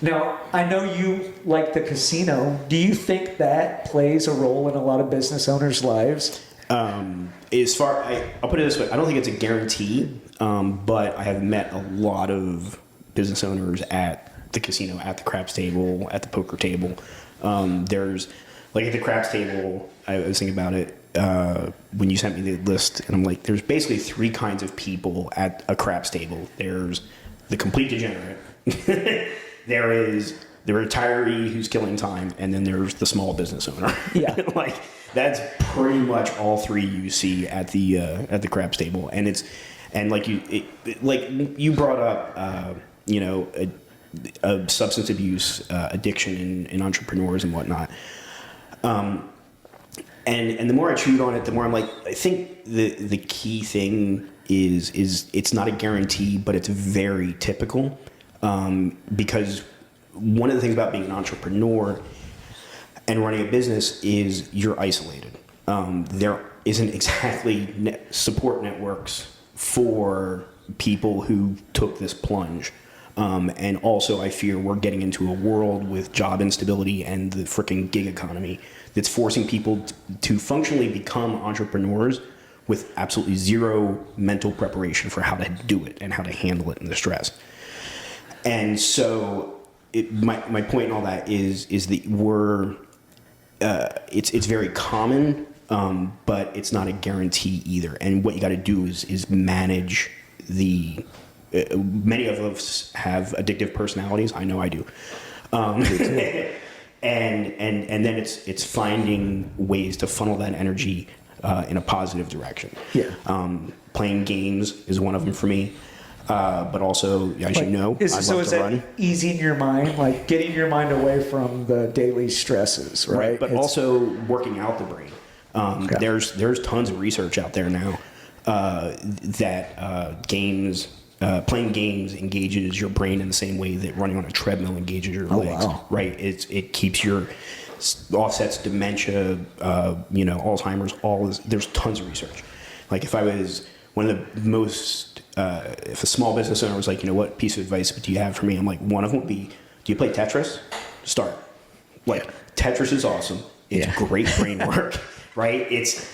Now, I know you like the casino. Do you think that plays a role in a lot of business owners' lives? I'll put it this way. I don't think it's a guarantee, but I have met a lot of business owners at the casino, at the craps table, at the poker table. There's, like at the craps table, I was thinking about it when you sent me the list, and I'm like, there's basically three kinds of people at a craps table. There's the complete degenerate. There is the retiree who's killing time, and then there's the small business owner. Yeah. Like that's pretty much all three you see at the craps table, and like you brought up, a substance abuse addiction in entrepreneurs and whatnot. And the more I chewed on it, the more I'm like, I think the key thing is it's not a guarantee, but it's very typical. Because one of the things about being an entrepreneur and running a business is you're isolated. There isn't exactly support networks for people who took this plunge. And also I fear we're getting into a world with job instability and the freaking gig economy that's forcing people to functionally become entrepreneurs with absolutely zero mental preparation for how to do it and how to handle it and the stress. And so my point in all that is that it's very common, but it's not a guarantee either. And what you got to do is manage the. Many of us have addictive personalities. I know I do. And then it's finding ways to funnel that energy in a positive direction. Yeah. Playing games is one of them for me. But also, as you know, I'd love to run. Easing your mind, like getting your mind away from the daily stresses, right? But also working out the brain. Okay. There's tons of research out there now that playing games engages your brain in the same way that running on a treadmill engages your legs. Wow. Right? It keeps your offsets dementia, Alzheimer's. There's tons of research. Like if I was one of the most, if a small business owner was like, what piece of advice do you have for me? I'm like, one of them would be, do you play Tetris? Start. Like Tetris is awesome. It's great brain work, right? It's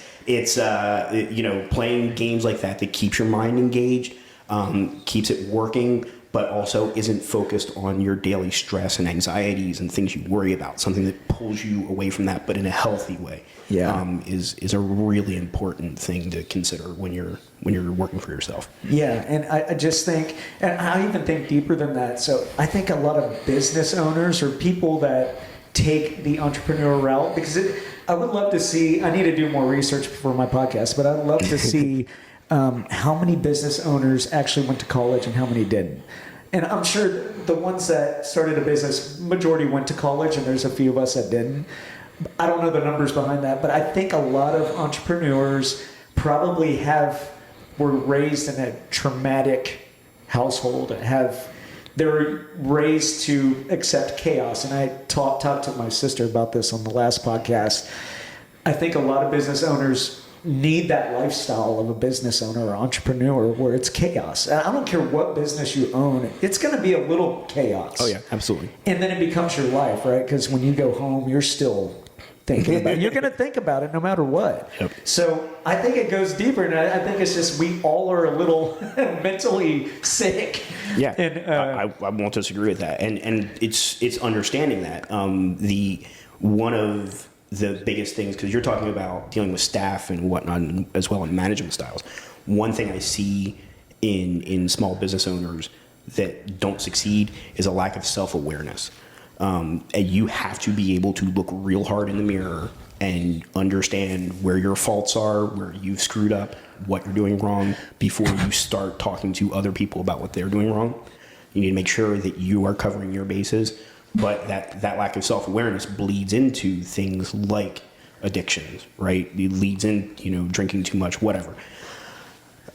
playing games like that keeps your mind engaged, keeps it working, but also isn't focused on your daily stress and anxieties and things you worry about. Something that pulls you away from that, but in a healthy way. Yeah. Is a really important thing to consider when you're working for yourself. Yeah, and I just think, and I even think deeper than that. So I think a lot of business owners or people that take the entrepreneur route, because I would love to see, I need to do more research for my podcast, but I'd love to see how many business owners actually went to college and how many didn't. And I'm sure the ones that started a business, majority went to college, and there's a few of us that didn't. I don't know the numbers behind that, but I think a lot of entrepreneurs probably were raised in a traumatic household and they're raised to accept chaos. And I talked to my sister about this on the last podcast. I think a lot of business owners need that lifestyle of a business owner or entrepreneur where it's chaos. And I don't care what business you own, it's going to be a little chaos. Oh yeah, absolutely. And then it becomes your life, right? Because when you go home, you're still thinking about it. You're going to think about it no matter what. Yep. So I think it goes deeper, and I think it's just we all are a little mentally sick. Yeah, and I won't disagree with that. And it's understanding that one of the biggest things, because you're talking about dealing with staff and whatnot, as well as management styles. One thing I see in small business owners that don't succeed is a lack of self-awareness. And you have to be able to look real hard in the mirror and understand where your faults are, where you've screwed up, what you're doing wrong before you start talking to other people about what they're doing wrong. You need to make sure that you are covering your bases, but that lack of self-awareness bleeds into things like addictions, right? It leads in, drinking too much, whatever.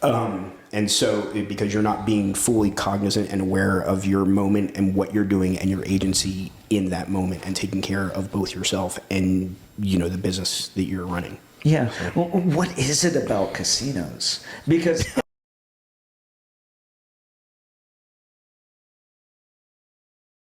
And so because you're not being fully cognizant and aware of your moment and what you're doing and your agency in that moment and taking care of both yourself and, the business that you're running. Yeah. Well, what is it about casinos? Because